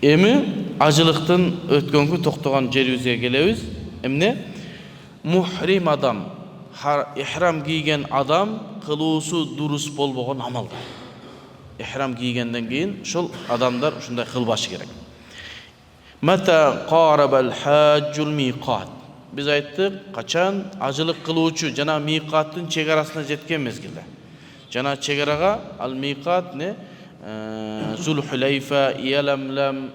Эми ажылыктын өткөнгү токтогон жерибизге келебиз. Эмне? Мухрим адам, ихрам кийген адам кылуусу дурус болбогон амалдар. Ихрам кийгенден кийин ошол адамдар ушундай кылбашы керек. Мата қарабал хаджул миқат. Biz ayttık, kaçan acılık kılıuçu jana miqаттын чегарасына жеткен мезгилде. Жана чегарага ал миqат не? Зулхулайфа, Яламлам,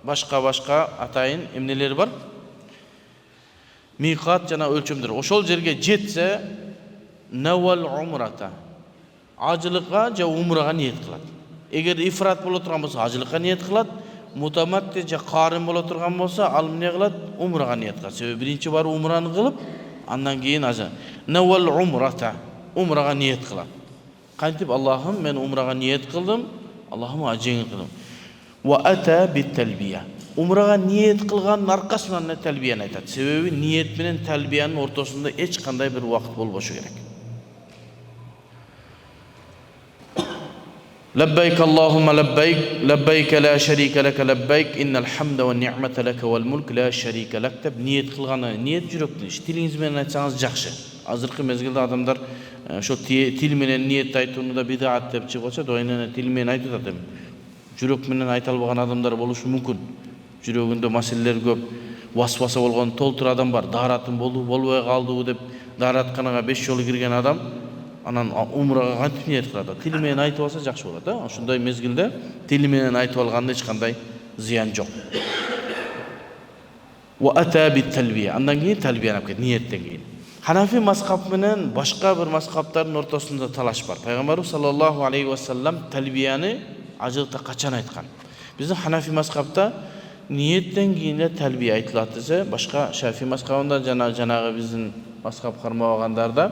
башка атайын эмнелери бар? Миqат жана өлчөмдөр. Ошол жерге жетсе, навал умрата. Ажылыкка же умрага ниет кылат. Эгер ифрат боло турган болсо, ажылыкка ниет кылат. Мутаматти же карын боло турган болсо, ал эмне кылат? Умрага ниет кылат. Себеби биринчи бар умраны кылып, андан кийин ажы. Навал умрата. Умрага ниет кылат. Кантип Аллахым мен умрага ниет кылдым, Аллахым ажеңил кылдым. Ва ата бит талбия. Умрага ниет кылгандын аркасынан талбияны айтат. Себеби ниет менен талбиянын ортосунда эч кандай бир убакыт болбошу керек. لبيك اللهم لبيك لبيك لا شريك لك لبيك إن الحمد والنعمة لك والملك لا شريك لك деп ниет кылганы ниет жүрөктүн иш тилиңиз менен айтсаңыз жакшы. Азыркы мезгилде адамдар ошо тил менен ниет айтууну да бидат деп чыгып атат. Ойнона тил менен айтып атат. Жүрөк менен айта албаган адамдар болушу мүмкүн. Жүрөгүндө маселелер көп, васваса болгон толтур адам бар. Дааратым болду, болбой калды деп дааратканага 5 жолу кирген адам анан умрага кантип ниет кылат? Тил менен айтып алса жакшы болот, а? Ошондой мезгилде тил менен айтып алганда эч кандай зыян жок. Ва ата бит талбия. Андан кийин талбияны алып кет, ниеттен кийин. Ханафи мазхаб менен башка бир мазхабтардын ортосунда талаш бар. Пайгамбарыбыз саллаллаху алейхи ва саллам талбияны ажылыкта качан айткан? Биздин Ханафи мазхабта ниеттен кийин талбия айтылат десе, башка Шафи мазхабында жанагы биздин мазхаб кармабагандарда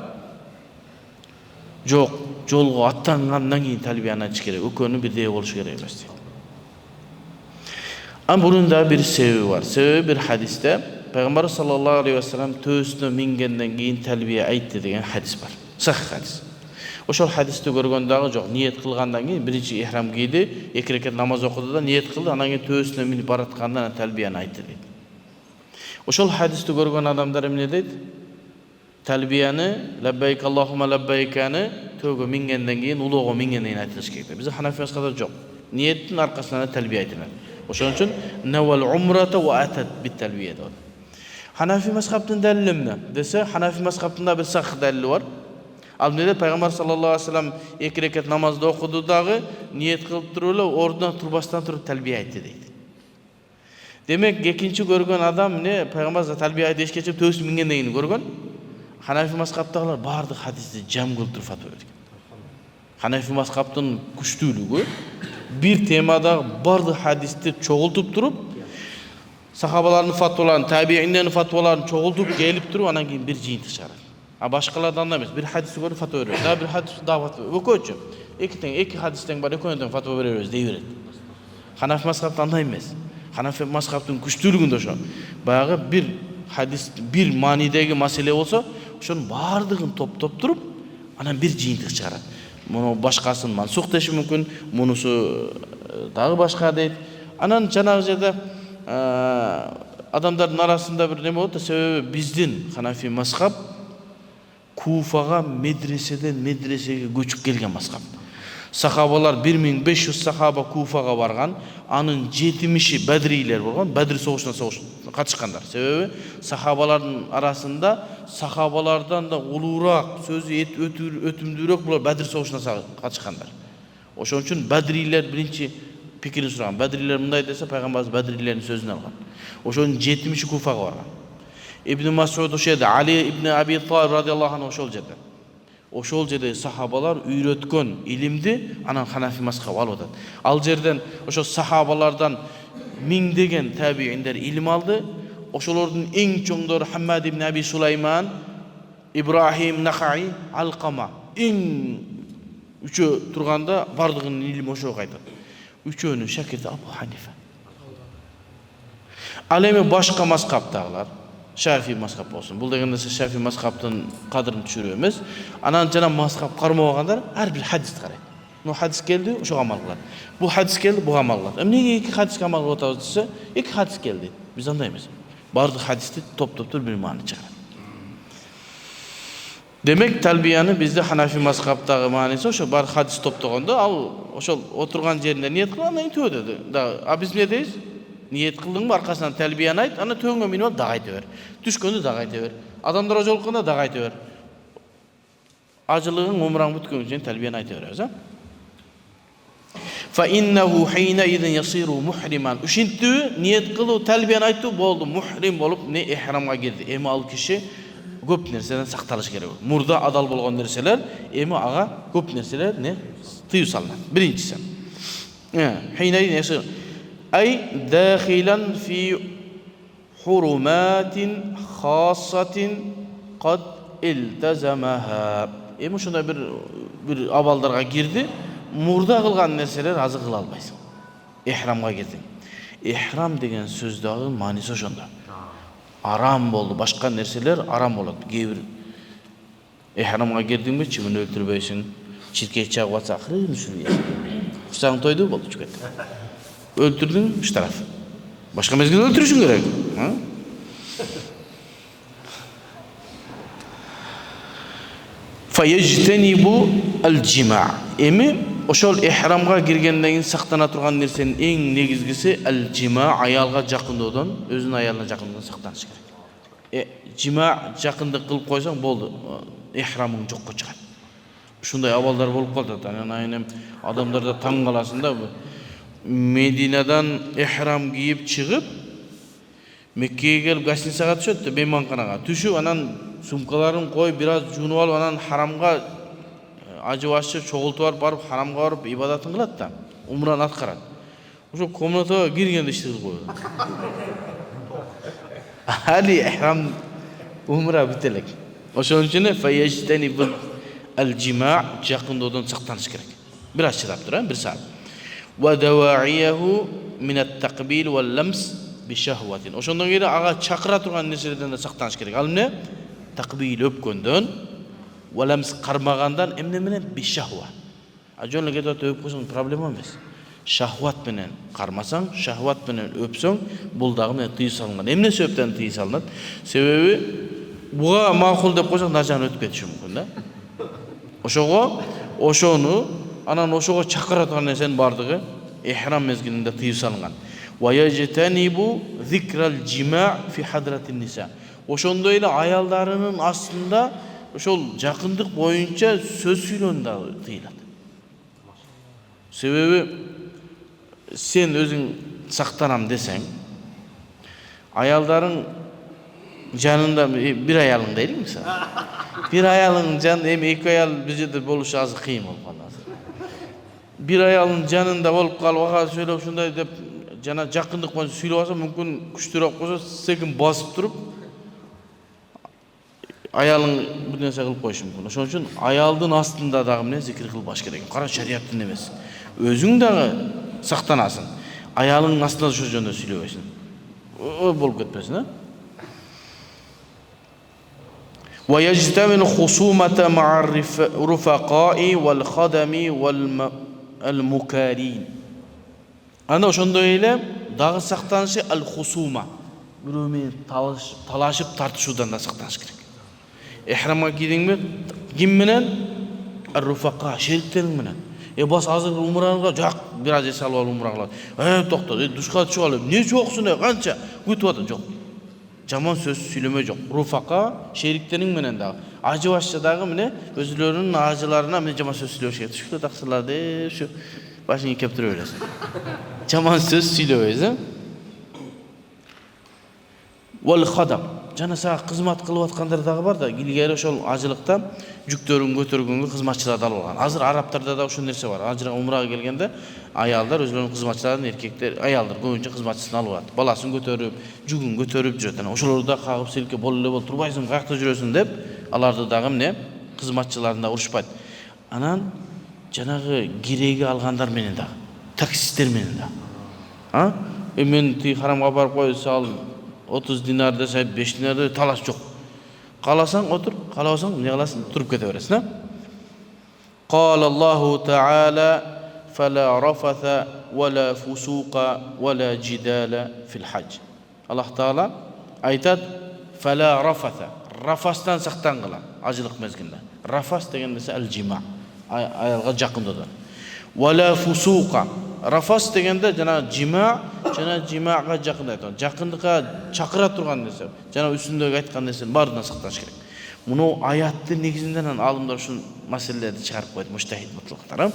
жок, жолго аттангандан кийин талбияны айтыш керек. Экөөнү бирдей болушу керек эмес дейт. Bunun da bir sebebi var. Sebebi bir hadiste Peygamber sallallahu aleyhi ve sellem töğüsüne mingenden keyin talbiye aytdı degan hadis var. Sahih hadis. Oşol hadiste görgöndagы жок. Niyet kılgandan keyin birinci ihram giydi, 2 rekat namaz okudu da niyet kıldı, andan keyin töğüsüne minip baratkandan talbiyani aytdı deydi. Oşol hadiste görgön adamlar emne deydi? Talbiyani labbayk Allahumma labbaykani tögө mingenden keyin uloogo mingenden keyin aytılış керек. Bizde Hanafi mezhebinde жок. Niyetin arkasından talbiye aytıladi. Oşun üçün naval umrata wa atat bit talbiye deydi. Hanafi mezhebinin delili emne? Dese Hanafi mezhebinde bir sahih delili var. Al ne de Peygamber sallallahu aleyhi ve sellem 2 rekat namazda okudu dağı niyet kılıp turup ordudan turbastan turup talbiye aytdı deydi. Demek ekinci görgön adam ne Peygamber talbiye aytı eşkeçip töğüs mingenden keyin görgön. Hanafi mezhebindekiler bardıq hadisти jam kılıp turup fatwa berген. Hanafi mezhebinin күчтүүлүгү bir temada bardıq hadisти çoğultup turup sahabaların fatvalarını, tabiinlerin fatvalarını çoğultup gelip turup anan keyin bir jıyıntı çıkarат. Başkalardan da emes. Bir hadisi görüp fatwa berет. Daha bir hadis daha fatwa. Ököçü. İki hadisten var, ökönden fatwa bereriz deyberет. Hanafi mezhebinde андай emes. Hanafi mezhebinin күчтүүлүгүндө ошо. Баягы bir hadis, bir manidagi masele olsa, ошонун бардыгын топтоп туруп, анан bir жыйынтык чыгарат. Муну башкасын мансух деши мүмкүн, мунусу дагы башка дейт. Анан жанагы жерде адамдардын арасында бир неме болот, себеби биздин Ханафи мазхаб Куфага медреседен медресеге көчүп келген мазхаб. Сахабалар 1500 сахаба Куфага барган, анын 70-и Бадрийлер болгон, Бадри согушуна катышкандар. Себеби сахабалардын арасында сахабалардан да улуураак, сөзү өтүмдүүрөөк булар Бадри согушуна катышкандар. Ошон үчүн Бадрийлер биринчи пикирин сураган. Бадрийлер мындай десе, Пайгамбарыбыз Бадрийлердин сөзүн алган. Ошонун 70-и Куфага барган. Ибн Масуд ошол жерде, Али ибн Аби Талиб радиаллаху анху ошол жерде. Ошол жерде сахабалар үйрөткөн илимди анан Ханафи мазхабы алып атат. Ал жерден ошо сахабалардан миңдеген табииндер илим алды. Ошолордун эң чоңдору Хаммад ибн Аби Сулайман, Ибрахим Нахаи, Алкама. Эң үчөө турганда бардыгынын илими ошого айтат. Үчөөнүн шакирти Абу Ханифа. Ал эми башка мазхабтагылар Шафи мазхаб болсын. Бул дегенде Шафи мазхабтын кадырын түшүрүү эмес. Анан жана мазхаб кармабагандар ар бир хадисти карайт. Ну хадис келди, ошого амал кылат. Бул хадис келди, буга амал кылат. Эмнеге эки хадиске амал кылып атабыз десе, эки хадис келди. Биз андай эмес. Бардык хадисти топтоп бир маани чыгарат. Демек талбияны бизде Ханафи мазхабтагы мааниси ошо бар хадис топтогондо, ал ошол отурган жеринде ниет кылып, анан төдө. А биз эмне дейбиз? Ниет кылдыңбы, аркасынан талбияны айт, ана төңгө минип алып дагы айта бер. Түшкөндө дагы айта бер. Адамдарга жолукканда дагы айта бер. Ажылыгың умраң бүткөнгө чейин талбияны айта беребиз, а? Fa innahu hina idin yasiru muhriman. Ушинтүү ниет кылуу, талбияны айтуу болду, мухрим болуп не ихрамга кирди. Эми ал киши көп нерседен сакталыш керек. Мурда адал болгон нерселер, эми ага көп нерселер не тыюу салынат. Биринчиси. Hina idin yasiru ay dakhilan fi hurumatin khassatin qad iltazamaha. Эми ушундай бир абалдарга кирди. Мурда кылган нерселер азыр кыла албайсың. Ихрамга кирдиң. Ихрам деген сөздөгү мааниси ошондо. Арам болду, башка нерселер арам болот. Кээ-бир ихрамга кирдиңби, чымын өлтүрбөйсүң, чиркей чагып атса, акырын сүрөйсүң. Курсаң тойду болду чүгөт. Өлтүрдүң, штраф. Башка мезгилде өлтүрүшүң керек. Fayajtanibu al-jima'. Эми ошол ихрамга киргенден кийин сактана турган нерсенин эң негизгиси al-jima', аялга жакындоодон, өзүнүн аялына жакындоодон сактаныш керек. Жима жакындык кылып койсоң болду, ихрамың жокко чыгат. Ушундай абалдар болуп калат. Анан адамдарда таң каласың да, Мединадан ихрам кийип чыгып, Меккеге келип гостиницага түшөт, мейманканага түшүп, анан сумкаларын коюп, бир аз жуунуп алып, анан харамга ажы башы чогултуп барып, харамга барып ибадатын кылат да, умраны аткарат. Ошо комнатага киргенде ишти кылып коет. Али ихрам умра бүт элек. Ошон үчүн фаяжтанибул al-jima' жакындоодон сактаныш керек. Бир аз чыдап тур, бир саат. Wa dawa'iyahu min at-taqbil wal-lams bi-shahwatin. Ошондон кийин ага чакыра турган нерселерден да сактаныш керек. Ал эмне? Тaqbil өпкөндөн, wal-lams кармагандан, эмне менен би-shahwa. Жөн эле кетип өпүп койсоң проблема эмес. Шахват менен кармасаң, шахват менен өпсөң, бул дагы менен тыюу салынган. Эмне себептен тыюу салынат? Себеби буга макул деп койсоң, нажаны өтүп кетиши мүмкүн да. Ошону анан ошого чакыра турган нерсенин бардыгы ихрам мезгилинде тыюу салынган. Wa yajtanibu zikrал jima' fi hadratin nisa. Ошондой эле аялдарынын астында ошол жакындык боюнча сөз сүйлөөнү да тыйылат. Себеби сен өзүң сактанам десең, аялдарың жанында бир аялың дейли мисалы. Бир аялың жанында, эми эки аял бир жерде болушу азыр кыйын болуп калды азыр. Бир аялың жанында болуп калып, ага сүйлөп ушундай деп жана жакындык боюнча сүйлөп алса, мүмкүн күчтүүрөөк болсо, секин басып туруп аялың бир нерсе кылып коюшу мүмкүн. Ошон үчүн аялдын астында дагы эмне зикир кылбаш керек. Кара шариаттын эмес. Өзүң дагы сактанасың. Аялыңдын астында ошол жөнүндө сүйлөбөйсүң. Болуп кетпесин, а? Wa yajtamil khusumata ma'a rufaqa'i wal khadami wal mukarin. Анда ошондой эле дагы сактанышы al-khusuma. Бирөө менен талашып тартышуудан да сактаныш керек. Ихрамга кийдиңби? Ким менен? Ar-rufaqa, шериктериң менен. Бас азыр умранга жак, бир аз эс алып умра кылат. Токто, душка түшүп алып, эмне жоксуң, канча күтүп атат, жок. Жаман сөз сүйлөмө жок. Руфака шериктериң менен дагы. Ажы башча дагы эмне өзүлөрүнүн ажыларына эмне жаман сөз сүйлөш керек. Түшкө таксылар деп, ушу башыңы кеп тура бересиң. Жаман сөз сүйлөбөйсүң. Wal khadam. Жана сага кызмат кылып аткандар дагы бар да, илгери ошол ажылыкта жүктөрүн көтөргөнгө кызматчыларды алып алган. Азыр арабтарда да ошол нерсе бар. Ажырга умрага келгенде аялдар өзлөрүнүн кызматчыларын, эркектер, аялдар көбүнчө кызматчысын алып алат. Баласын көтөрүп, жүгүн көтөрүп жүрөт. Ошолорду да кагып силке боло эле бол, турбайсың, каякта жүрөсүң деп, аларды дагы эмне кызматчыларын да урушпайт. Анан жанагы киреги алгандар менен дагы, таксисттер менен да. Мен ти харамга барып койсо, 30 динар десе, 5 динар десе, талаш жок. Каласаң отур, калабасаң эмне кыласың? Туруп кете бересиң, قال الله تعالى فلا رفث ولا فسوق ولا جدال في الحج. الله تعالى айтат فلا رفث, рафастан сақтанғыла ажылық мезгілінде. Рафас деген нәрсе әл-жима, аялға жақындаудан. Вала фусуқа, рафас дегенде жана жима, жана жимаға жақындайды. Жақындыққа шақыра тұрған нәрсе, жана үстіндегі айтқан нәрсенің барлығынан сақтаныш керек. Мұны аятты негізінден алымдар үшін мәселелерді шығарып қойды муштахид мұтлықтар.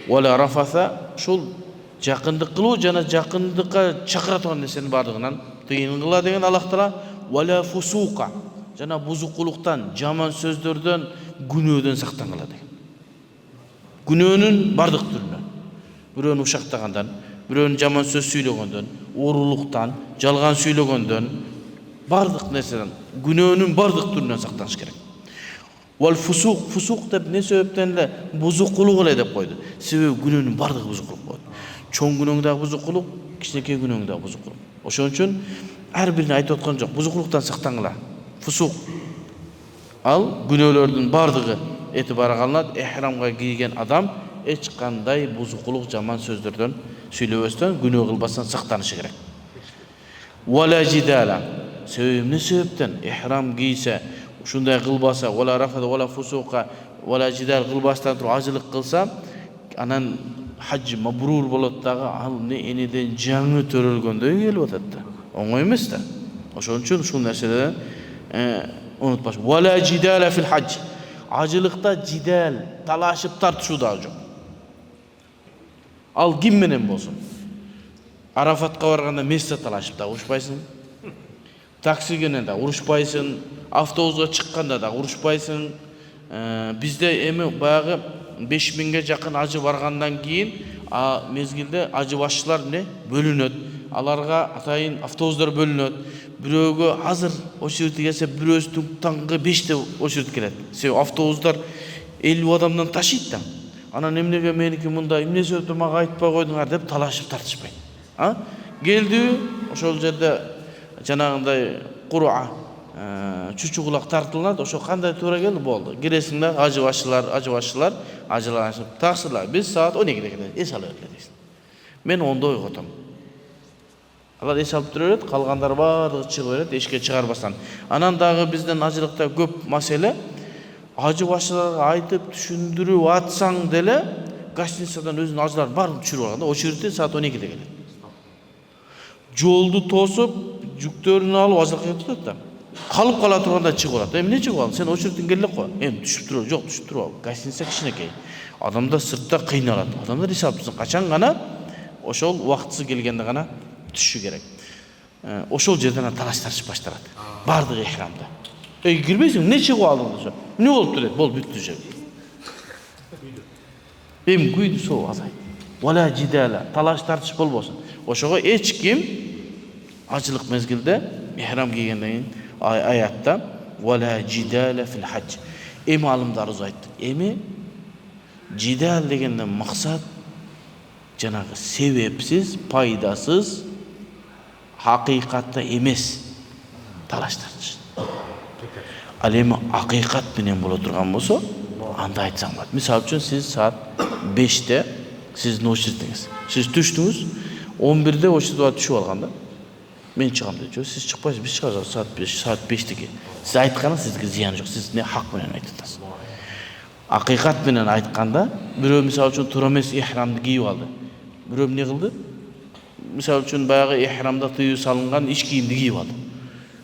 Вала рафаса, шул жақындық қылу жана жақындыққа шақыра тұрған нәрсенің барлығынан тыйынғыла деген Аллах Таала. Вала фусуқа, жана бұзыққылықтан, жаман сөздерден, күнөөдөн сақтанғыла деген. Күнөөнүн бардык түрүнөн, бирөөнү ушактагандан, бирөөнү жаман сөз сүйлөгөндөн, оорулуктан, жалган сүйлөгөндөн, бардык нерседен, күнөөнүн бардык түрүнөн сактаныш керек. Вал фусук, фусук деп не себептен эле бузукулук эле деп койду. Себеби күнөөнүн бардыгы бузукулук болот. Чоң күнөөң дагы бузукулук, кичинекей күнөөң дагы бузукулук. Ошон үчүн ар бирин айтып аткан жок, бузукулуктан сактангыла. Фусук. Ал күнөөлөрдүн бардыгы этибарга алынат. Ихрамга кийген адам эч кандай бузукулук, жаман сөздөрдөн сүйлөбөстөн, күнөө кылбастан сактанышы керек. Вала жидала, эмне себептен ихрам кийсе, ушундай кылбаса, вала рафада, вала фусука, вала жидал кылбастан туруп ажылык кылса, анан хаджи мабрур болот дагы, ал энеден жаңы төрөлгөндөй келип атат да. Оңой эмес да. Ошон үчүн ушул нерселерди унутпаш. Вала жидала фил хадж. Ажылыкта жидал, талашып тартышуу дагы жок. Ал ким менен болсун? Арафатка барганда месте талашып да урушпайсың. Таксигенен да урушпайсың, автобуска чыкканда да урушпайсың. Бизде эми баягы 5000ге жакын ажы баргандан кийин мезгилде ажы башчылар эмне бөлүнөт. Аларга атайын автобустар бөлүнөт. Бирөөгө азыр очередь келсе, бирөөсү таңгы 5те очередь келет. Себеби автобустар 50 адамдан ташыйт да. Анан эмнеге меники мындай, эмне себептен мага айтпай койдуңар деп талашып тартышпайт. Келди, ошол жерде жанагындай куруа, чучу кулак тартылат, ошо кандай туура келди болду. Киресиң да ажы башчылар, ажылашып таксырлар. Биз саат 12-де келет, эс алып келет. Мен 10-да ойготом. Алар эс алып тура берет, калгандар баары чыгып берет, эшикке чыгарбастан. Анан дагы бизден ажылыкта көп маселе, ажы башчыларга айтып түшүндүрүп атсаң деле, гостиницадан өзүнүн ажыларын баарын түшүрүп алганда, очередь саат 12-де келет. Жолду тосуп, жүктөрүн алып ажылыкка кетет да. Калып кала турганда чыгып алат. Эмне чыгып алдың? Сен очередтен келе элек кой. Түшүп туруп, жок түшүп туруп. Гостиница кичинекей. Адамдар сыртта кыйналат. Адамдар эсаптын качан гана ошол убактысы келгенде гана түшү керек. Ошол жерден талаш-тарыш башталат. Бардыгы ихрамда. Кирбейсиң, эмне чыгып алдың десе. Эмне болуп турат? Бол бүттү жер. Күйдү сол азайт. Вала жидала, талаш-тарыш болбосун. Ошого эч ким ажылык мезгилде ихрам кийгенден кийин аятта вала жидала фил хадж. Эми алымдар айтты. Эми жидал дегенден максат жанагы себепсиз, пайдасыз, хакыйкатта эмес талаш-тарыш. Ал эми акыйкат менен боло турган болсо, анда айтсаң болот. Мисалы үчүн сиз саат 5те сиздин очередиңиз. Сиз түштүңүз, 11-де очередге түшүп алганда, мен чыгам деп, сиз чыкпайсыз, биз чыгарабыз саат 5-теге. Сиз айтканы сизге зыян жок, сиз не хак менен айтасыз. Акыйкат менен айтканда, бирөө мисалы үчүн туура эмес ихрамды кийип алды. Бирөө эмне кылды? Мисалы үчүн баягы ихрамда тыюу салынган ич кийимди кийип алды.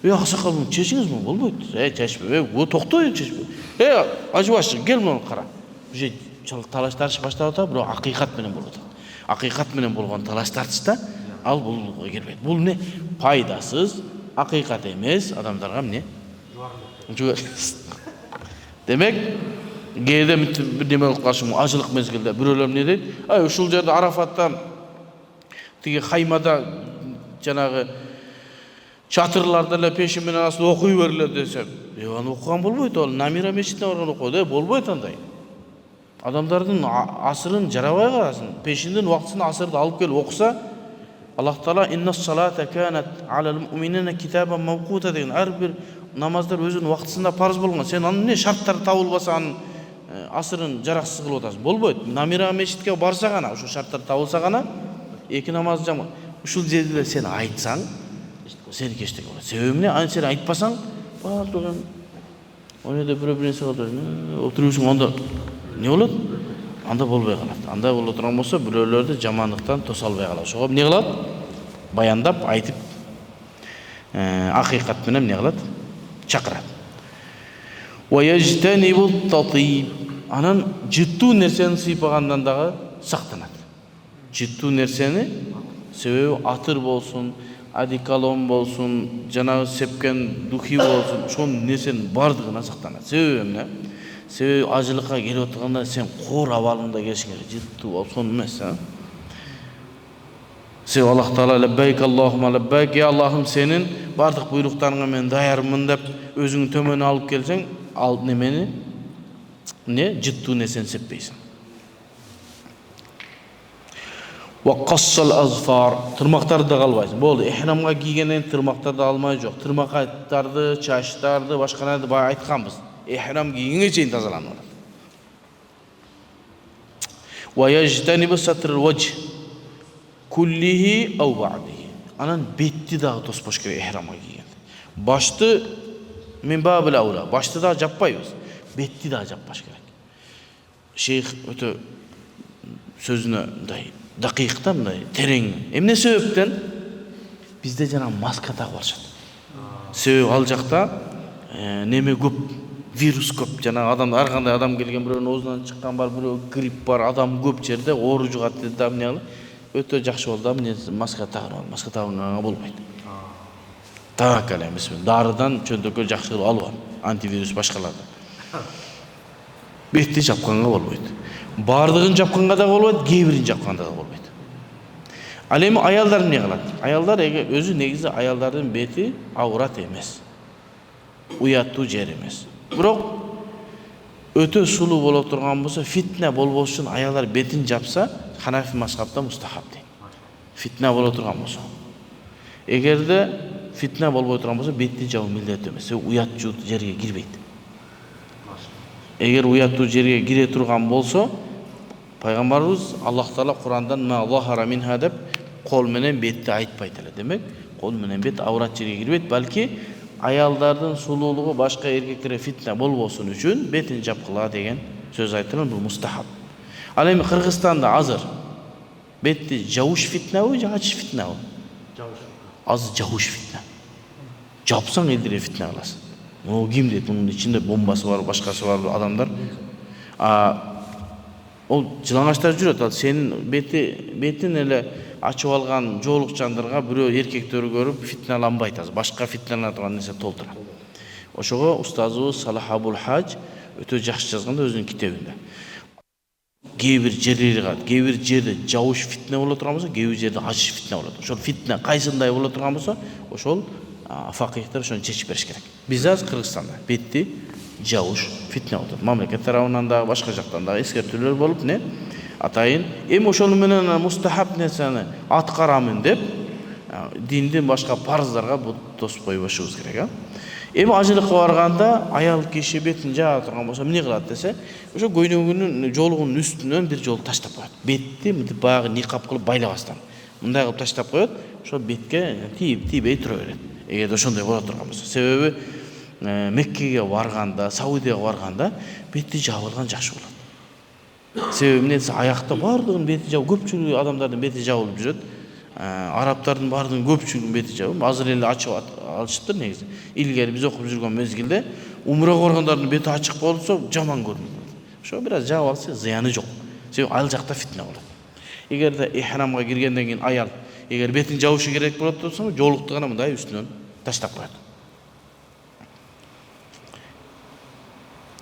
Аксакал, муну чечиңизби? Болбойт. Чечпе. Токтой, чечпе. Ажы башчы, кел муну кара. Уже талаш-тарыш башталып атат, бирок акыйкат менен болот. Акыйкат менен болгон талаш-тарышта ал бул келбейт. Бул не? Пайдасыз, акыйкат эмес, адамдарга эмне? Демек, кээде бир неме кылып калышым, ажылык мезгилде бирөөлөр эмне дейт? Ушул жерде Арафатта тиги хаймада жанагы чатырларда эле пешин менен астында окуй берилет десе, аны окуган болбойт, ал Намира мечитине барган окуйт, болбойт андай. Адамдардын асырын жарабай карасын, пешиндин убактысын асырды алып келип окуса, Аллах Таала иннас салата канат алал муъминина китабан мавкута деген ар бир намаздар өзүнүн убактысында парыз болгон. Сен анын эмне шарттары табылбаса, анын асырын жараксыз кылып атасың. Болбойт. Намира мешитке барса гана, ошо шарттар табылса гана эки намазды жама. Ушул жерде сен айтсаң, сени кечтеге болот. Себеби эмне? Аны сен айтпасаң, бардыгын ойда бирөө нерсе кылып отурушуң, анда не болот? Анда болбой калат. Анда боло турган болсо, бирөөлөрдү жамандыктан тоса албай калат. Ошого эмне кылат? Баяндап, айтып, акыйкат менен эмне кылат? Чакырат. Wa yajtanibu tatib. Анан жыттуу нерсени сыйпагандан дагы сактанат. Жыттуу нерсени, себеби атыр болсун, одеколон болсун, жанагы сепкен духи болсун, ошол нерсенин бардыгына сактанат. Себеби эмне? Себеби ажылыкка келип отурганда сен кор абалында келишиң керек, жыттуу болсун эмес, Себеби Аллах Таала лаббайк Аллахумма лаббайк, я Аллахым сенин бардык буйруктарыңа мен даярмын деп өзүң төмөн алып келсең, ал немени? Жыттуу нерсени сеппейсиң. Wa qassal azfar, тырмактарды да калбайсың. Болду, ихрамга кийгенден тырмактарды алмай жок. Тырмактарды, чачтарды, башка нерсе бая айтканбыз. Ихрам кийгенге чейин тазаланып атат. Wa yajtanibu satr al-wajh kullihi aw ba'dihi. Анан бетти дагы тоспош керек ихрамга кийгенде. Башты мен бабыл аула, башты дагы жаппайбыз. Бетти дагы жаппаш керек. Шейх өтө сөзүнө мындай дакыйк да, мындай терең. Эмне себептен бизде жана маска тагып алышат. Себеби ал жакта неме көп, вирус көп. Жана адам, ар кандай адам келген, бирөөнүн оозунан чыккан бар, бирөө грипп бар, адам көп жерде оору жугат деп эмне кылып, өтө жакшы болду да, эмне маска тагып ал. Маска тагууга болбойт. Таваккал эмес, дарыдан чөндөккө жакшы кылып алып ал. Антивирус башкалардан. Бетти жапканга болбойт. Бардыгын жапканга да болбойт, кээ бирин жапканда да болбойт. Ал эми аялдар эмне кылат? Аялдар өзү негизи аялдардын бети аурат эмес. Уяттуу жер эмес. Бирок өтө сулуу боло турган болсо, фитне болбош үчүн аялдар бетин жапса, Ханафи мазхабта мустахаб дейт. Фитне боло турган болсо. Эгерде фитне болбой турган болсо, бетти жабуу милдет эмес. Уяттуу жерге кирбейт. Эгер уяттуу жерге кире турган болсо, пайгамбарыбыз Аллах Таала Курандан ма захара минха деп кол менен бетти айтпайт эле. Демек, кол менен бет аурат жерге кирбейт, балки аялдардын сулуулугу башка эркектерге фитне болбосун үчүн бетин жапкыла деген сөз айтылган, бул мустахаб. Ал эми Кыргызстанда азыр бетти жабыш фитнеби, ачыш фитнеби? Жабыш. Азыр жабыш фитне. Жапсаң элдерге фитне кыласың. О, ким дейт, мунун ичинде бомбасы бар, башкасы бар адамдар. Ол жылаңачтар жүрөт, ал сенин бетин эле ачып алган жоолукчандарга бирөө эркектер көрүп фитналанбайт, азыр башка фитналанат нерсе толтурат. Ошого устазыбыз Салах Абул Хаж өтө жакшы жазганда өзүнүн китебинде. Кээ бир жерде жабыш фитне боло турган болсо, кээ бир жерде ачыш фитне болот. Ошол фитне кайсындай боло турган болсо, ошол факыйхтер ошону чечип бериш керек. Биз азыр Кыргызстанда бетти жабыш фитне болот. Мамлекет тарабынан да башка жактан да эскертүүлөр болуп, атайын эми ошол менен мустахаб нерсени аткарамын деп диндин башка парыздарга тоспой башыбыз керек. Эми ажылыкка барганда аял киши бетин жаа турган болсо эмне кылат десе, ошо көйнөгүнүн жоолугунун үстүнөн бир жолу таштап коет. Бетти баягы никап кылып байлабастан мындай кылып таштап коет, ошол бетке тийбей тура берет. Эгер ошондой боло турган болсо, себеби Меккеге барганда, Саудияга барганда бетти жабылган жакшы болот. Себеби эмне десе, аякта бардыгын бети жабып, көпчүлүк адамдардын бети жабылып жүрөт. Арабтардын бардыгын көпчүлүгүнүн бети жабылып, азыр эле ачып алышыптыр негизи. Илгери биз окуп жүргөн мезгилде умрага баргандардын бети ачык болсо жаман көрүнөт. Ошо бир аз жаап алса зыяны жок. Себеби ал жакта фитне болот. Эгерде ихрамга киргенден кийин аял эгер бетин жабышы керек болот болсо, жоолукту гана мындай үстүнөн таштап коет.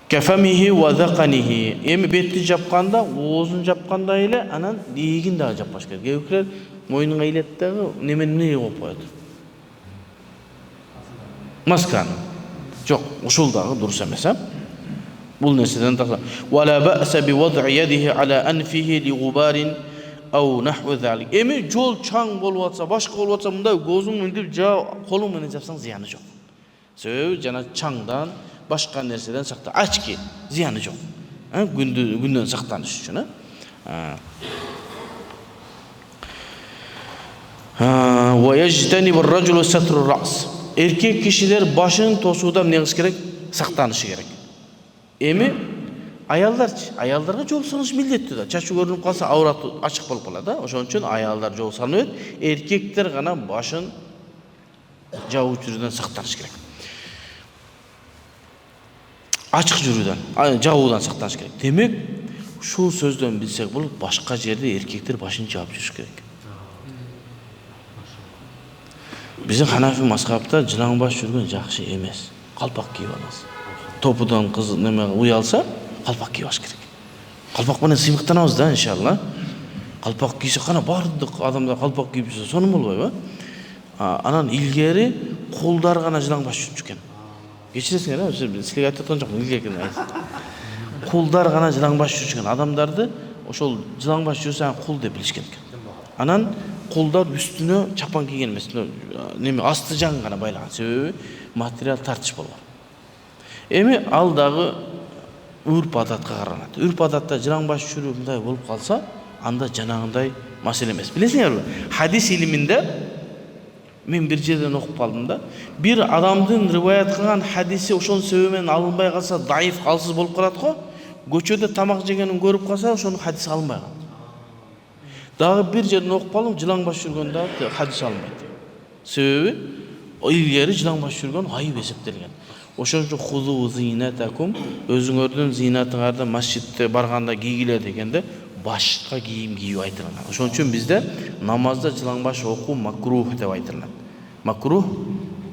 Кафамихи ва заканихи. Эми бетти жапканда, оозун жапканда эле анан ийигин дагы жаппаш керек. Кээбиркилер мойнуна илет дагы немени коюп коет. Масканы. Жок, ушул дагы дурус эмес, Бул нерседен таза. Вала ба'са би вад'i yadihi ala anfihi li ghubarin aw nahwu zalik. Эми жол чаң болуп атса, башка болуп атса, мындай көзүң мынтип колуң менен жапсаң зыяны жок. Себеби жана чаңдан башка нерседен сакта. Ачки зыяны жок. Күндөн сактаныш үчүн. ويجتنب الرجل ستر الرأس. Erkek kişiler başını tosuudan ne kılış gerek? Saqtanyшы керек. Эми аялдарга жол салыш милдеттүү да. Чачы көрүнүп калса аурат ачык болуп калат да. Ошон үчүн аялдар жол салынып, эркектер гана башын жабып жүрүүдөн сактаныш керек. Ачык жүрүүдөн, жабуудан сактаныш керек. Демек, ушул сөздөн билсек болот, башка жерде эркектер башын жаап жүрүш керек. Биздин Ханафи мазхабында жылаң баш жүргөн жакшы эмес. Калпак кийип аласыз. Топудан кыз неме уялса, калпак кийип алыш керек. Калпак менен сыймыктанабыз да, иншалла. Калпак кийсе кана бардык адамдар калпак кийип жүрсө, сону болбойбу? Анан илгери колдар гана жылаң баш жүрчү экен. Кечиресиңер, силерге айтып аткан жокмун, илгери колдар гана жылаң баш жүрчү экен. Адамдарды ошол жылаң баш жүрсө кул деп билишкен экен. Анан колдар үстүнө чапан кийген эмес, неме асты жаң гана байлаган. Себеби материал тартыш болгон. Эми ал дагы үрп адатка каралат. Үрп адатта жылаң баш жүрүү мындай болуп калса, анда жанагындай маселе эмес. Билесиңерби? Хадис илиминде мен бир жерден окуп калдым да. Бир адамдын риваят кылган хадиси ошонун себеби менен алынбай калса, даиф, калсыз болуп калат го. Көчөдө тамак жегенин көрүп калса, ошонун хадиси алынбай калат. Дагы бир жерден окуп калдым, жылаң баш жүргөндө хадис алынбайт. Себеби илгери жылаң баш жүргөн айып эсептелген. Ошон үчүн хузу зинатакум, өзүңөрдүн зинатыңарды масжидте барганда кийгиле дегенде башка кийим кийүү айтылган. Ошон үчүн бизде намазда жылаң баш окуу макрух деп айтылат. Макрух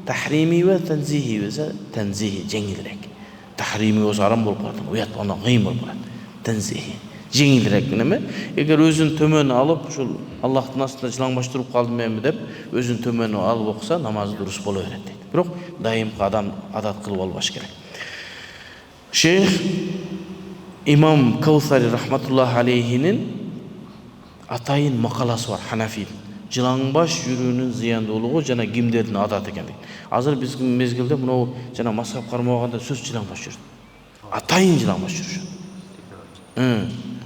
тахрими ва танзихи болсо, танзихи жеңилирээк. Тахрими болсо арам болуп калат, уят андан кыйын болуп калат. Танзихи жеңилирээк неме? Эгер өзүн төмөн алып, ушул Аллахтын астында жылаң баш туруп калдым мен деп, өзүн төмөн алып окуса, намазы дурус боло берет дейт. Бирок дайымкы адам адат кылып албаш керек. Шейх Имам Каусари рахматуллахи алейхинин атайын макаласы бар, Ханафидин. Жылаң баш жүрүүнүн зыяндуулугу жана кимдердин адаты экен дейт. Азыр биздин мезгилде мынау жана мазхаб кармаганда сөз жылаң баш жүрүп. Атайын жылаң баш жүрүшөт.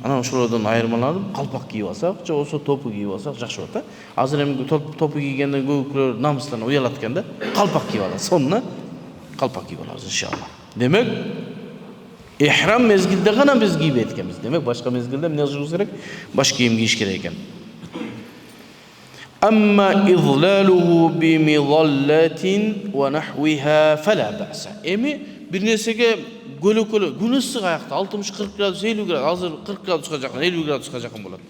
Анан ошолордон айырмаланып, калпак кийип алсак, же болсо топу кийип алсак жакшы болот да. Азыр эми топу кийгенден көбүрөөк намыстан уялат экен да. Калпак кийип алат. Сонуна калпак кийип алабыз иншалла. Демек, ихрам мезгилде гана биз кийбейт экенбиз. Демек, башка мезгилде эмне кылышыбыз керек? Баш кийим кийиш керек экен. Амма излалуху бимидаллатин ва нахвиха фала баса. Эми бир нерсеге көлөкөлө күн ысык аякта 60-40 градус, 50 градус, азыр 40 градуска жакын, 50 градуска жакын болот.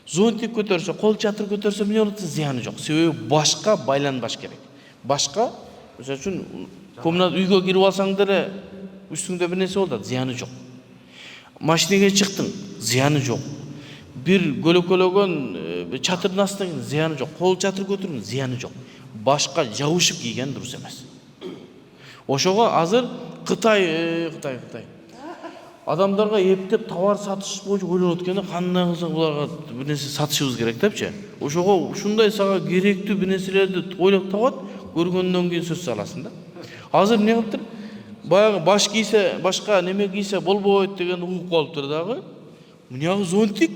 Зонтик көтөрсө, кол чатыр көтөрсө эмне болот? Зыяны жок. Себеби башка байланбаш керек. Башка, мисалы үчүн комнат үйгө кирип алсаң деле үстүңдө бир нерсе болот, зыяны жок. Машинеге чыктың, зыяны жок. Бир көлөкөлөгөн чатырдын астында зыяны жок. Кол чатыр көтөрүң, зыяны жок. Башка жабышып кийген дурус эмес. Ошого азыр Кытай адамдарга эптеп товар сатыш боюнча ойлонот экен, кандай кылсак буларга бир нерсе сатышыбыз керек депчи. Ошого ушундай сага керектүү бир нерселерди ойлоп табат, көргөндөн кийин сөз саласың да. Азыр эмне кылыптыр? Баягы баш кийсе, башка неме кийсе болбойт деген угуп калыптыр дагы. Мынягы зонтик,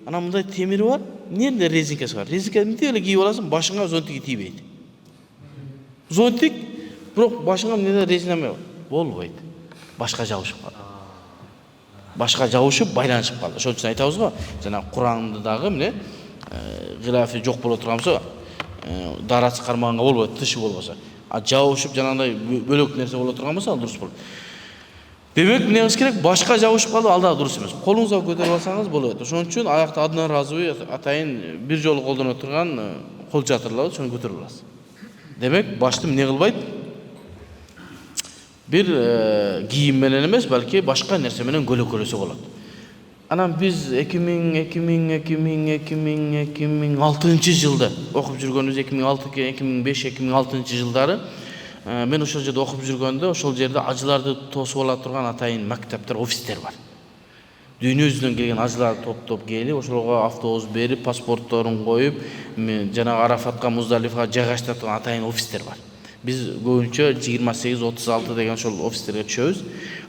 анан мындай темири бар, эмне резинкасы бар. Резинка эмне эле кийип аласың, башыңа зонтик тийбейт. Зонтик, бирок башыңа эмне резинка болбойт. Башка жабышып калат. Башка жабышып байланышып калды. Ошон үчүн айтабыз го, жана Куранды дагы эмне гилафи жок боло турган болсо, дарасы кармаганга болбойт, тышы болбосо. А жабышып жанагындай бөлөк нерсе боло турган болсо, дурус болот. Демек, эмне кылыш керек? Башка жабышып калды, ал дагы дурус эмес. Колуңузга көтөрүп алсаңыз болот. Ошон үчүн аякта одноразовый атайын бир жолу колдоно турган кол чатырларды ошону көтөрүп аласыз. Демек, башты эмне кылбайт? Бир кийим менен эмес, балки башка нерсе менен көлөкөлөсө болот. Анан биз 2006-жылда окуп жүргөнүбүз, 2005-2006 жылдары мен ошол жерде окуп жүргөндө, ошол жерде ажыларды тосуп ала турган атайын мактаптар, офистер бар. Дүйнө жүзүнөн келген ажылар топ келип, ошолорго автобус берип, паспортторун коюп, жана Арафатка, Муздалифага жайгаштырып турган атайын офистер бар. Биз көбүнчө 28-36 деген ошол офистерге түшөбүз.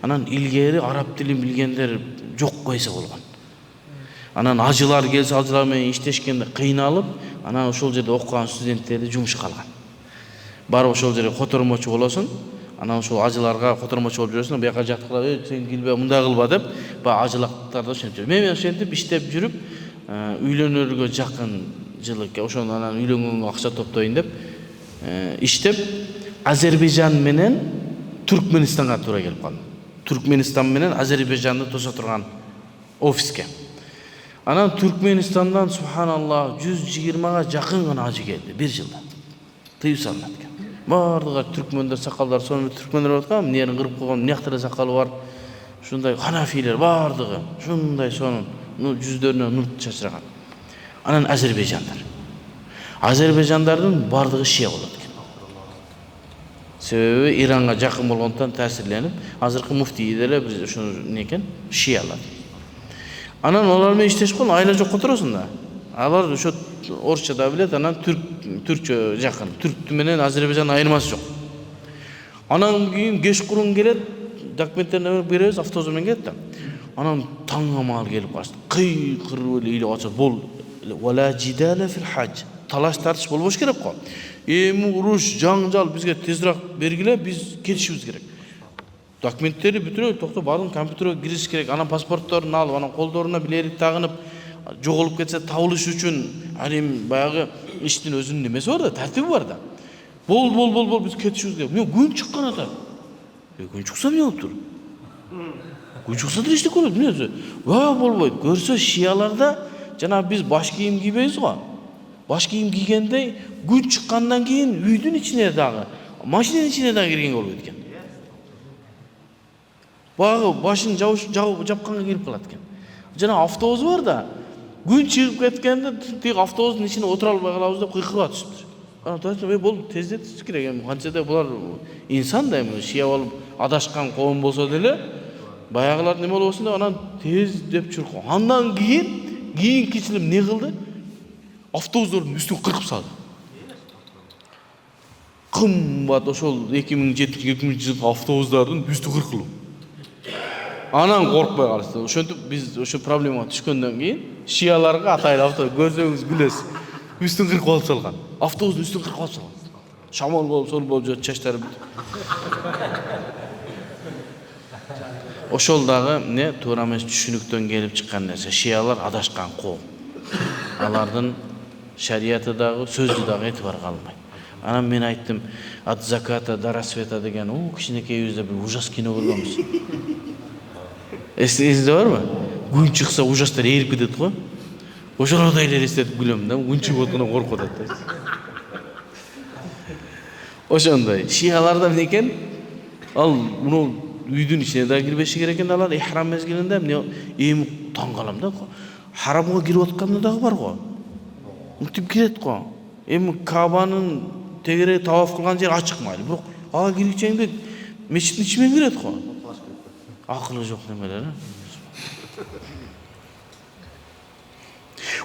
Анан илгери араб тилин билгендер жок койсо болгон. Анан ажылар келсе, ажылар менен иштешкенде кыйналып, анан ошол жерде окуган студенттерди жумушка алган. Барып ошол жерге котормочу болосуң, анан ошол ажыларга котормочу болуп жүрөсүң, бияка жактырга, сен килбе, мындай кылба деп, баягы ажылактарды ошентип. Мен ошентип иштеп жүрүп, үйлөнөргө жакын жылы ошону анан үйлөнгөнгө акча топтойн деп иштеп, Азербайжан менен Түркменистанга туура келип калдым. Түркменистан менен Азербайжанды тоса турган офиске. Анан Түркменистандан субханаллах 120га жакын гана ажы келди бир жылда. Тыюу салынат экен. Бардыгы түркмөндөр, сакалдар, сонун түркмөндөр болуп аткан, эмнени кырып койгон, мынякта сакалы бар. Ушундай ханафилер бардыгы, ушундай сонун, жүздөрүнө нур чачыраган. Анан Азербайжандардын бардыгы шия болот экен. Себеби Иранга жакын болгондон таасирленип, азыркы муфтий деле биз ушуну некен, шиялар. Анан олар менен иштешип калдым, айла жок отуросуң да. Алар ошо орусча да билет, анан түркчө жакын. Түрк менен Азербайжан айырмасы жок. Анан кийин кечкурун келет, документтерин беребиз, автобус менен келет да. Анан таңамал келип калды. Кыйкырып эле илип ачып бол. Вала жидала фил хаж. Талаш тартыш болбош керек го. Эми уруш, жаңжал бизге тезирээк бергиле, биз кетишибиз керек. Документтери бүтүрөй, токто бардым, компьютерге кириш керек, анан паспортторун алып, анан колдоруна билерик тагынып, жоголуп кетсе табылыш үчүн, анан баягы иштин өзүнүн немеси бар да, тартиби бар да. Бол, биз кетишибиз керек. Мен күн чыккан ата. Күн чыкса эмне болуптур? Күн чыкса деле иштеп көрөт, эмне? Болбойт. Көрсө шияларда жана биз баш кийим кийбейбиз го. Баш кийим кийгенде күн чыккандан кийин үйдүн ичине дагы, машинанын ичине дагы киргенге болбойт экен. Баягы башын жапканга кирип калат экен. Жана автобус бар да, күн чыгып кеткенде тиги автобустун ичине отура албай калабыз деп кыйкырып атышыптыр. Анан тартып, болду, тездетиш керек. Эми канчада булар инсан да, эми шия болуп адашкан коом болсо деле, баягылар неме болбосун деп анан тез деп чуркан. Андан кийинкичилим эмне кылды? Автобустардын үстүн кыркып салды. Кымбат ошол 2007-2008 жылкы автобустардын үстү кыркылуу. Анан коркпой калышты. Ошентип биз ошо проблемага түшкөндөн кийин шияларга атайлап көрсөңүз күлөсүз. Үстүн кыркып алып салган. Автобустун үстүн кыркып алып салган. Шамал болуп, сол болуп жүрөт, чачтары бүт. Ошол дагы эмне туура эмес түшүнүктөн келип чыккан нерсе. Шиялар адашкан коом. Алардын шариаты дагы, сөзү дагы этибарга алынбайт. Анан мен айттым, от заката до рассвета деген, кичинекейибизде бир ужас кино көргөнбүз. Эсиңизде барбы? Күн чыкса ужастар эрип кетет го. Ошолорду элестетип күлөм да, күн чыгып аткандан коркуп атат да. Ошондой. Шияларда эмне экен? Ал муну үйдүн ичине да кирбеши керек экен алар ихрам мезгилинде. Эми таң калам да. Харамга кирип атканда дагы бар го. Мынтип кирет го. Эми Кабанын тегере таваф кылган жер ачык майлы. Бирок ага киричеңде мечиттин ичимен кирет го. Акылы жок немелер.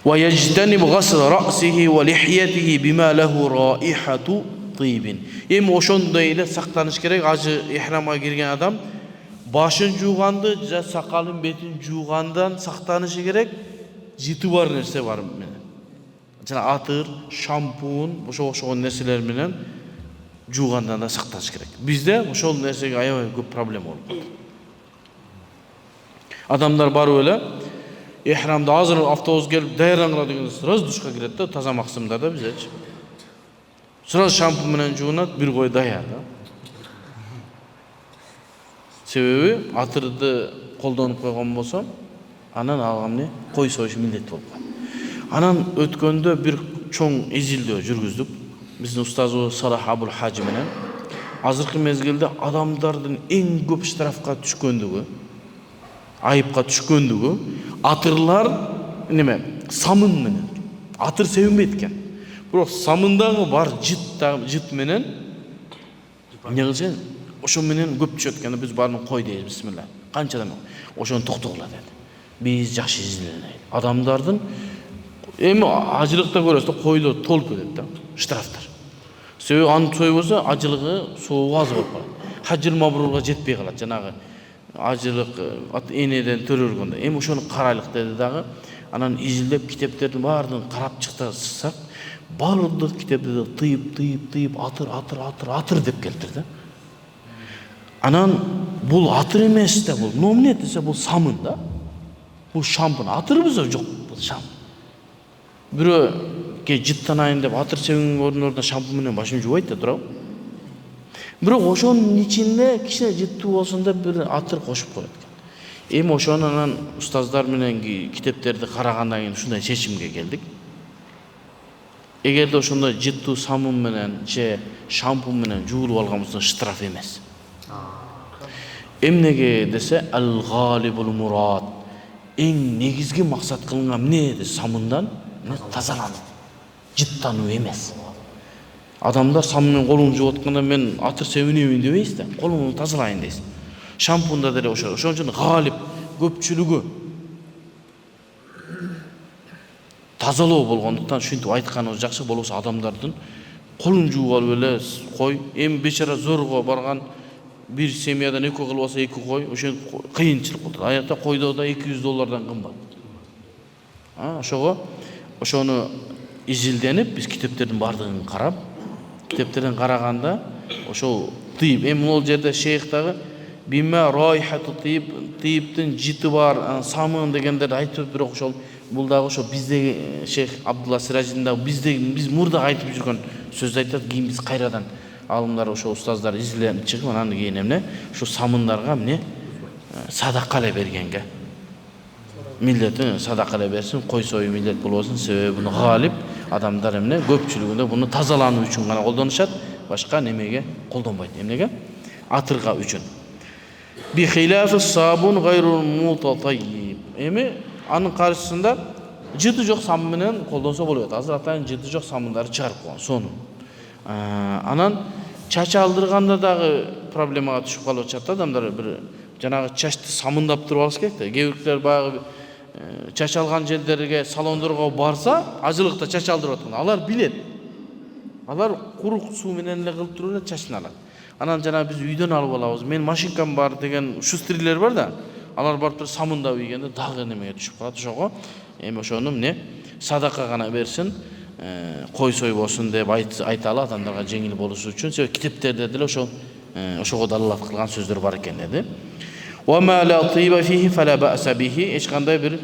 ويجتنب غسل رأسه ولحيته بما له رائحة طيب. Эми ошондой эле сактаныш керек. Ажы ихрамга кирген адам башын жууганды, же сакалын, бетин жуугандан сактанышы керек. Жыты бар нерсе бар менен. Жана атыр, шампунь, ошого нерселер менен жуугандан да сактаныш керек. Бизде ошол нерсеге аябай көп проблема болуп калат. Адамдар барып эле ихрамда азыр автобус келип даярдангыла дегенде сразу душка кирет да, таза максымда да бизечи. Сразу шампунь менен жуунат, бир кой даяр да. Себеби атырды колдонуп койгон болсо, анан алга эмне? Кой союш милдет болуп калат. Анан өткөндө бир чоң изилдөө жүргүздүк. Биздин устазыбыз Салах Абул Хажи менен азыркы мезгилде адамдардын эң көп штрафка түшкөндүгү, айыпка түшкөндүгү атырлар неме? Самын менен. Атыр себинбейт экен. Бирок самындагы бар жыт менен эмне кылсын? Ошо менен көп түшөт экен. Биз барын кой дейбиз, бисмилла. Канчадан ошону токтогула деди. Биз жакшы изилдейли. Адамдардын эми ажылыкта көрөсүз да, койлор толуп кетет да, штрафтар. Себеби анын тою болсо ажылыгы соогу аз болуп калат. Хажжыл мабрурга жетпей калат. Жанагы ажылык энеден төрөлгөндө. Эми ошону карайлык деди дагы. Анан изилдеп китептердин баарын карап чыксак, баардык китептерди тыйып атыр деп келтирди. Анан бул атыр эмес да, бул номне десе бул самын да. Бул шампун. Атырбыз жок, бул шам. Бирөө жыттанайын деп атыр себиңин ордуна шампун менен башын жуубайт да турабы. Бирок ошонун ичинде кичине жыттуу болсун деп бир атыр кошуп коет экен. Эми ошону анан устаздар менен китептерди карагандан кийин ушундай чечимге келдик. Эгерде ошондой жыттуу самын менен же шампун менен жуулуп алган болсо штраф эмес. Эмнеге десе ал-галибул мурад. Эң негизги максат кылынган эмне десе самындан тазалануу, жыттануу эмес. Адамдар самынмен колун жууп атканда мен атыр себинемин дебейсиз да, колумду тазалайын дейсиз. Шампунда деле ошол. Ошон үчүн галип көпчүлүгү тазалоо болгондуктан ушинтип айтканыбыз жакшы. Болбосо адамдардын колун жууп алып эле кой. Эми бечара зорго барган bir семьядан 2 кыл болсо 2 кой, ошо кыйынчылык болот. Аякта койдо да $200 кымбат. Ошону изилденип, биз китептердин бардыгын карап, китептерден караганда ошол тыйып, эми бул жерде шейх дагы бима райхату тыйыптын жыты бар, самын дегендерди айтып, бирок ошол бул дагы ошо биздеги шейх Абдулла Сиражидин дагы биз мурда айтып жүргөн сөздү айтат. Кийин биз кайрадан алымдар ошо устаздар изиленип чыгып, анан кийин эмне ушу самындарга эмне садака эле бергенге, миллети садака эле берсин, кой сою миллет болбосун. Себеби буну галип адамдар эмне көпчүлүгүндө буну тазалануу үчүн гана колдонушат, башка немеге колдонбойт. Эмнеге? Атырга үчүн. Би хилафи сабун гайрул мутатаййиб. Эми анын каршысында жыты жок самын менен колдонсо болот. Азыр атайын жыты жок самындарды чыгарып койгон сону. Анан чач алдырганда дагы проблемага түшүп калып атышат адамдар. Бир жанагы чачты самындап туруп алыш керек да. Кээ бирлер баягы чач алган жерлерге, салондорго барса, ажылыкта чач алдырып аткан. Алар билет. Алар курук суу менен эле кылып туруп эле чачын алат. Анан жана биз үйдөн алып алабыз. Мен машинкам бар деген шустрийлер бар да. Алар барып туруп самындап ийгенде дагы немеге түшүп калат. Ошого эми ошону эмне садака гана берсин, кой сой болсун деп айталы адамдарга жеңил болушу үчүн. Себеби китептерде деле ошого далалат кылган сөздөр бар экен деди. Ва ма ла тиба фихи фала ба'са бихи. Эч кандай бир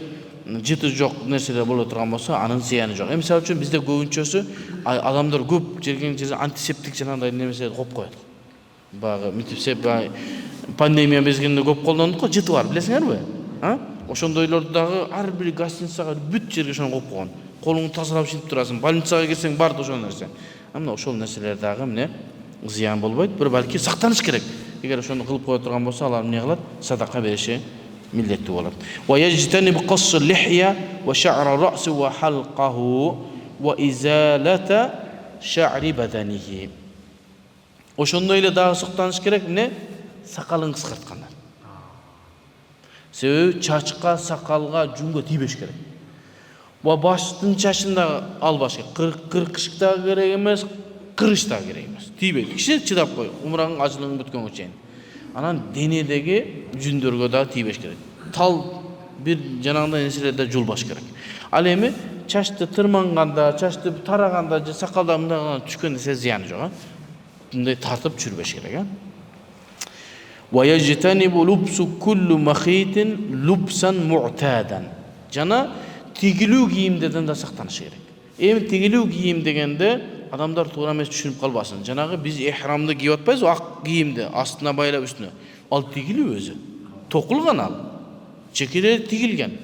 жыты жок нерселер боло турган болсо, анын зыяны жок. Мисалы үчүн бизде көбүнчөсү адамдар көп жерге антисептик жанагындай немеселерди коюп коет. Багы митипсеп пандемия мезгилинде көп колдондук го, жыты бар, билесиңерби? Ошондойлорду дагы ар бир гостиницага бүт жерге ошону коюп койгон. Колуңду тазалап шинтип турасың, больницага кирсең бар да ошол нерсе. Мына ошол нерселер дагы эмне зыян болбойт, бир балки сактаныш керек. Эгер ошону кылып кое турган болсо, алар эмне кылат? Садака бериши миллеттүү болот. Ва яжтаниб кассу лихя ва ша'ра ра'си ва халқаху ва изалата ша'ри баданихи. Ошондой эле дагы сактаныш керек эмне? Сакалын кыскарткандар. Себеби чачка, сакалга, жүнгө тийбеш керек. Ва баштын чачын да албаш керек. Кыркыш да керек эмес, кырыш да керек эмес. Тийбейт. Кичине чыдап кой, умураңдын ажылыгын бүткөнгө чейин. Анан денедеги жүндөргө да тийбеш керек. Тал бир жанагындай нерселерде жулбаш керек. Ал эми чачты тырманганда, чачты тараганда же сакалда мындай түшкөн нерсе зыяны жок. Мындай тартып жүрбеш керек. Ва яжтанибу лубсу куллу махитин лубсан му'тадан. Жана тигилүү кийимдерден да сактаныш керек. Эми тигилүү кийим дегенде адамдар туура эмес түшүнүп калбасын. Жанагы биз ихрамды кийип атпайбыз, ак кийимди астына байлап үстүнө. Ал тигилүү өзү. Токулган ал. Чекере тигилген.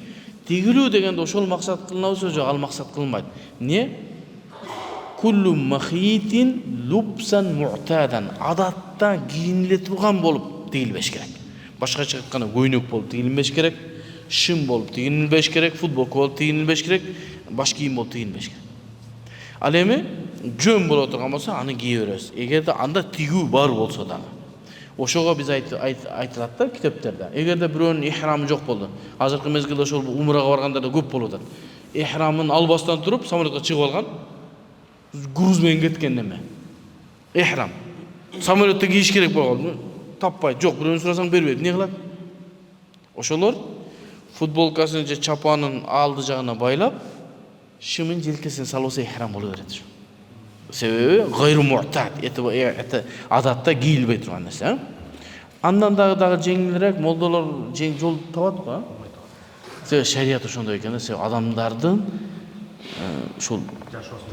Тигилүү дегенде ошол максат кылынабызбы жок, ал максат кылынбайт. Не? Куллу махитин лубсан му'тадан. Адатта кийиниле турган болуп тигилбеш керек. Башкача айтканда көйнөк болуп тигилбеш керек, шым болуп тигилбеш керек, футболка болуп тигилбеш керек, баш кийим болуп тигилбеш керек. Ал эми жөн боло турган болсо, аны кие беребиз. Эгерде анда тигүү бар болсо дагы. Ошого биз айтылат да китептерде. Эгерде бирөөнүн ихрамы жок болду. Азыркы мезгилде ошол умрага баргандарда көп болуп атат. Ихрамын албастан туруп самолетко чыгып алган, груз менен кеткен неме. Ihram. Samolyotda kiyish kerak bo'ldi. Topпай, jo'q, birovni so'rasang bermaydi. Ne qiladi? Oşolor futbolkasını çapanın aldı jagına baylap, şımın jelkesine salsa ihram bolaveradi. Sebebi gayru mu'tad, eti adatda giyilbey turgan narsa. Andan dagı jеңилирээк молдолор жең жол табат го. Себеби шарият ошондой экен, себеби адамдардын ушул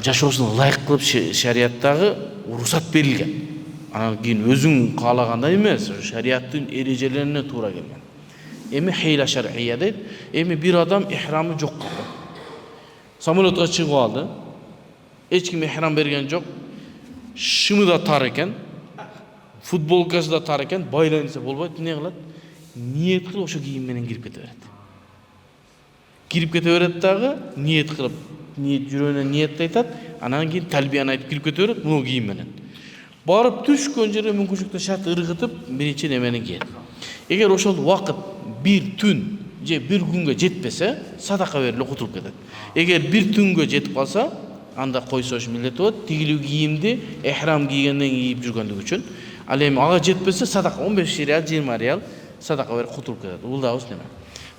жашоосуна ылайык кылып шарияттагы уруксат берилген. Анан кийин өзүң каалагандай эмес, шарияттын эрежелерине туура келген. Эми хейла шар'ия дейт. Эми бир адам ихрамы жок калды. Самолетке чыгып алды. Эч ким ихрам берген жок. Шымы да тар экен. Футболкасы да тар экен. Байланса болбойт. Не кылат? Ниет кылып ошо кийим менен кирип кете берет. Кирип кете берет дагы, ниет кылып, ниет жүрөгүнө ниет айтат. Анан кийин талбияны айтып кирип кете берет, муну кийим менен. Барып түшкөн жерге мүмкүнчүлүктө шарт ыргытып, биринчи немени кийет. Эгер ошол вакыт bir tün же bir күнгө жетпесе, садака берилип кутулуп кетет. Эгер bir түнгө жетип калса, анда койсош милдет болот, тигилүү кийимди ихрам кийгенден кийип жүргөндүгү үчүн. Ал эми ага жетпесе, садака 15 риал, 20 риал садака берип кутулуп кетет. Бул да неме.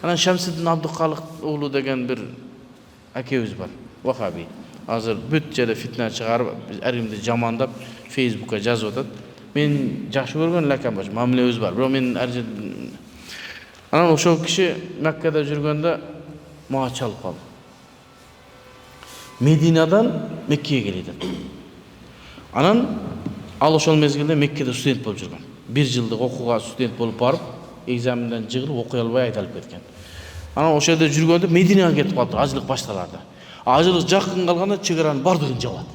Анан Шамсиддин Абдукалык уулу деген бир акебиз бар, вахаби. Азыр бүт жерде фитна чыгарып, ар кимди жамандап, Facebookка жазып атат. Мен жакшы көргөн лакам бар, мамилебиз бар. Бирок мен ар жерде анан ошол киши Меккеде жүргөндө мага чалып калды. Мединадан Меккеге келет. Анан ал ошол мезгилде Меккеде студент болуп жүргөн. 1 жылдык окууга студент болуп барып, экзаменден жыгылып окуй албай айтылып кеткен. Анан ошол жерде жүргөндө Мединага кетип калды, ажылык башталарды. Ажылык жакын калганда чыгаранын бардыгын жабат.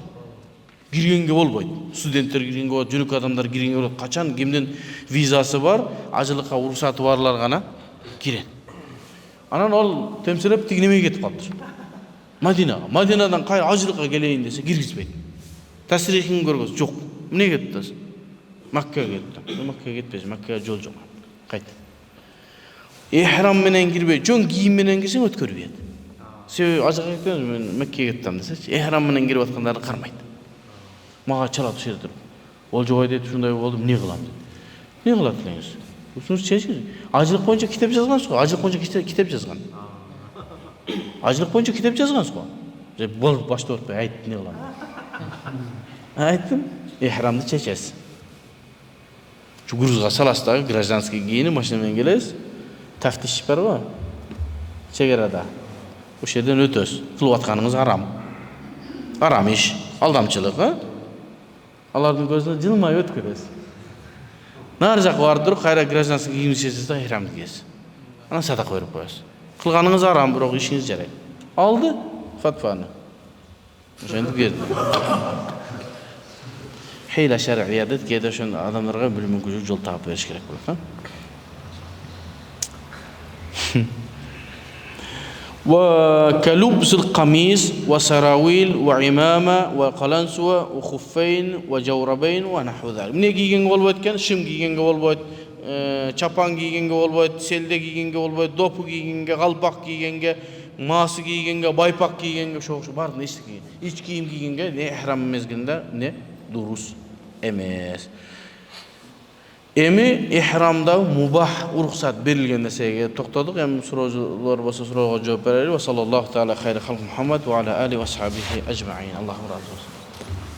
Киргенге болбойт. Студенттер киргенге болот, жөнөк адамдар киргенге болот. Качан кимдин визасы бар, ажылыкка уруксаты барлар гана кирет. Анан ол темселеп тигинемеге кетип калды. Мадинадан кайра ажылыкка келейин десе киргизбейт. Тасрихин көргөз, жок. Эмне кетти? Маккага кетти. Маккага кетпеш, Маккага жол жок. Кайт. Ихрам менен кирбей, жөн кийим менен кирсең өткөрбөйт. Себеби ажыктан мен Меккеге кеттим десечи, ихрам менен кирип аткандарды кармайт. Мага чалат ушерде туруп. Ол жок дейт, ушундай болду, эмне кылам? Не кылат элеңиз? Ушуну чечиңиз. Ажылык боюнча китеп жазгансыз го? Ажылык боюнча китеп жазган. Ажылык боюнча китеп жазгансыз го? Же болуп баштап атпай айт, не кылам? Айттым, ихрамды чечесиз. Грузга саласыз дагы, гражданский кийинип машина менен келесиз. Тафтиш бар го? Чегарада. Ошол жерден өтөсүз. Кылып атканыңыз арам. Арам иш, алдамчылык, алардын көзүнө жылмай өткөрөсүз. Нар жакка барып туруп, кайра гражданский кийим кийесиз да ихрамды кийесиз. Анан садака берип коесуз. Кылганыңыз арам, бирок ишиңиз жарайт. Алды фатваны. Ошентип берди. Хейла шар'ия дейт, кээде ошон адамдарга бир мүмкүнчүлүк жол таап бериш керек болот, وكلبس القميص وسراويل وعمامة وقلنسوة وخفين وجوربين ونحو ذلك. من كيجينغ болбойт экен, шым кийгенге болбойт, чапан кийгенге болбойт, селде кийгенге болбойт, допу кийгенге, калпак кийгенге, маасы кийгенге, байпак кийгенге, ошо баардыгын ич кийим кийгенге не ихрам мезгилинде не дурус эмес. Эми ихрамда мубах уруксат берилген нерсеге токтодук. Эми суроолор болсо суроого жооп берели. Ва саллаллаху таала хайра халк Мухаммад ва аля али ва сахбихи ажмаин. Аллаху разы болсун.